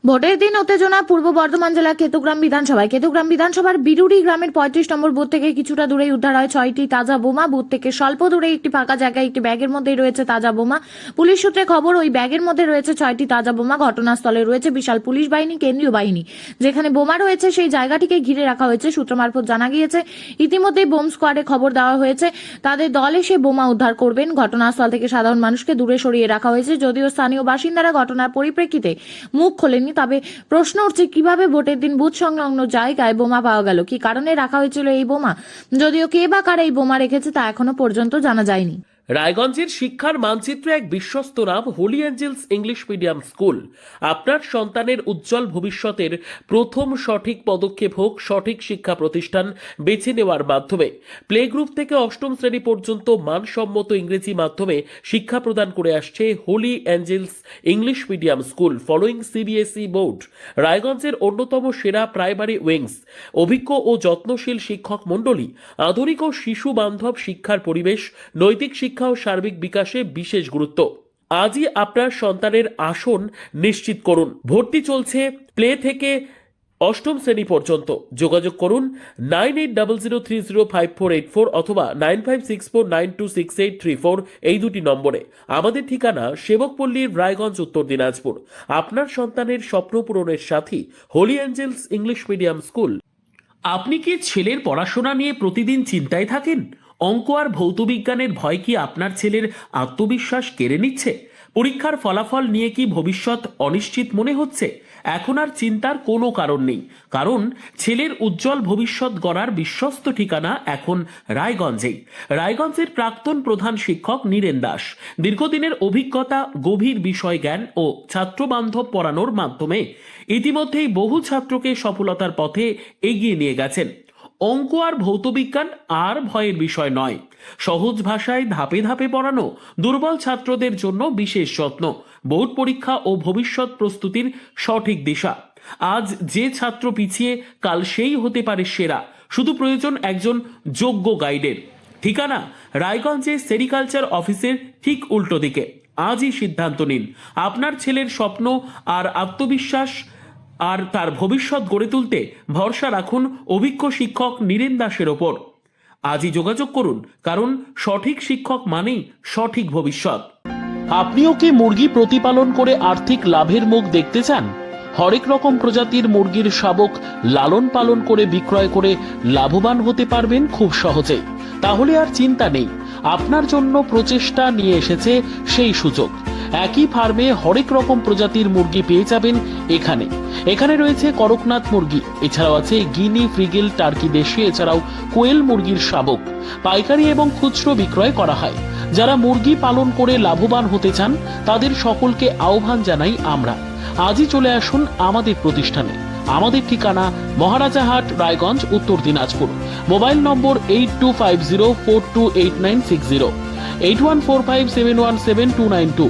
ভোটের দিন উত্তেজনা পূর্ব বর্ধমান জেলার কেতুগ্রাম বিধানসভার বিরুড়ি গ্রামের 35 নম্বর বুথ থেকে কিছুটা দূরেই উদ্ধার হয় 6টি তাজা বোমা। বুথ থেকে স্বল্প দূরে একটি ফাঁকা জায়গায় একটি ব্যাগের মধ্যেই রয়েছে তাজা বোমা। পুলিশ সূত্রে খবর, ওই ব্যাগের মধ্যে রয়েছে 6টি তাজা বোমা। ঘটনাস্থলে রয়েছে বিশাল পুলিশ বাহিনী, কেন্দ্রীয় বাহিনী। যেখানে বোমা রয়েছে সেই জায়গাটিকে ঘিরে রাখা হয়েছে। সূত্র মারফত জানা গিয়েছে, ইতিমধ্যেই বোম স্কোয়াডে খবর দেওয়া হয়েছে, তাদের দল এসে বোমা উদ্ধার করবেন। ঘটনাস্থল থেকে সাধারণ মানুষকে দূরে সরিয়ে রাখা হয়েছে। যদিও স্থানীয় বাসিন্দারা ঘটনার পরিপ্রেক্ষিতে মুখ খোলেনি, তবে প্রশ্ন উঠছে কিভাবে ভোটের দিন বুথ সংলগ্ন জায়গায় বোমা পাওয়া গেল, কি কারণে রাখা হয়েছিল এই বোমা। যদিও কে বা কারা এই বোমা রেখেছে তা এখনো পর্যন্ত জানা যায়নি। রায়গঞ্জের শিক্ষার মানচিত্রে এক বিশ্বস্ত নাম Holy Angels English medium school. আপনার সন্তানের উজ্জ্বল ভবিষ্যতের প্রথম সঠিক পদক্ষেপ হোক সঠিক শিক্ষা প্রতিষ্ঠান বেছে নেওয়ার মাধ্যমে। প্লে গ্রুপ থেকে অষ্টম শ্রেণী পর্যন্ত মানসম্মত ইংরেজি মাধ্যমে শিক্ষা প্রদান করে আসছে Holy Angels English medium school following CBSE board. রায়গঞ্জের অন্যতম সেরা প্রাইমারি উইংস, অভিজ্ঞ ও যত্নশীল শিক্ষক মণ্ডলী, আধুনিক ও শিশু বান্ধব শিক্ষার পরিবেশ, নৈতিক শিক্ষা ও সার্বিক বিকাশে বিশেষ গুরুত্ব। আজই আপনার সন্তানের আসন নিশ্চিত করুন। ভর্তি চলছে প্লে থেকে অষ্টম শ্রেণী পর্যন্ত। যোগাযোগ করুন 9800305484 অথবা 9564926834 এই দুটি নম্বরে। আমাদের ঠিকানা সেবকপল্লীর রায়গঞ্জ, উত্তর দিনাজপুর। আপনার সন্তানের স্বপ্ন পূরণের সাথী Holy Angels English medium school. আপনি কি ছেলের পড়াশোনা নিয়ে প্রতিদিন চিন্তায় থাকেন? অঙ্ক আর ভৌতবিজ্ঞানের ভয় কি আপনার ছেলের আত্মবিশ্বাস কেড়ে নিচ্ছে? পরীক্ষার ফলাফল নিয়ে কি ভবিষ্যৎ অনিশ্চিত মনে হচ্ছে? এখন আর চিন্তার কোনো কারণ নেই, কারণ ছেলের উজ্জ্বল ভবিষ্যৎ গড়ার বিশ্বস্ত ঠিকানা এখন রায়গঞ্জেই। রায়গঞ্জের প্রাক্তন প্রধান শিক্ষক নীরেন দাস দীর্ঘদিনের অভিজ্ঞতা, গভীর বিষয় জ্ঞান ও ছাত্রবান্ধব পড়ানোর মাধ্যমে ইতিমধ্যেই বহু ছাত্রকে সফলতার পথে এগিয়ে নিয়ে গেছেন। অঙ্ক আর ভৌতবিজ্ঞান আর ভয়ের বিষয় নয়। সহজ ভাষায় ধাপে ধাপে পড়ানো, দুর্বল ছাত্রদের জন্য বিশেষ যত্ন, বোর্ড পরীক্ষা ও ভবিষ্যৎ প্রস্তুতির সঠিক দিশা। আজ যে ছাত্র পিছিয়ে, কাল সেই হতে পারে সেরা। শুধু প্রয়োজন একজন যোগ্য গাইডের। ঠিকানা রায়গঞ্জে সেরিকালচার অফিসের ঠিক উল্টো দিকে। আজই সিদ্ধান্ত নিন। আপনার ছেলের স্বপ্ন আর আত্মবিশ্বাস আর তার ভবিষ্যৎ গড়ে তুলতে ভরসা রাখুন অভিজ্ঞ শিক্ষক নীরেন দাসের ওপর। আজই যোগাযোগ করুন, কারণ সঠিক শিক্ষক মানেই সঠিক ভবিষ্যৎ। আপনিও কি মুরগি প্রতিপালন করে আর্থিক লাভের মুখ দেখতে চান? হরেক রকম প্রজাতির মুরগির শাবক লালন পালন করে বিক্রয় করে লাভবান হতে পারবেন খুব সহজেই। তাহলে আর চিন্তা নেই, আপনার জন্য প্রচেষ্টা নিয়ে এসেছে সেই সুযোগ। একই ফার্মে হরেক রকম প্রজাতির মুরগি পেয়ে যাবেন এখানে। এখানে রয়েছে করকনাথ মুরগি, এছাড়াও আছে গিনি, ফ্রিগেল, টার্কি দেশি, এছাড়াও কোয়েল মুরগির শাবক। পাইকারি এবং খুচরো বিক্রয় করা হয়। যারা মুরগি পালন করে লাভবান হতে চান তাদের সকলকে আহ্বান জানাই আমরা। আজই চলে আসুন আমাদের প্রতিষ্ঠানে। আমাদের ঠিকানা মহারাজাহাট, রায়গঞ্জ, উত্তর দিনাজপুর। মোবাইল নম্বর 8250428960, 8145717292,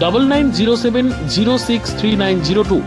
9907063902।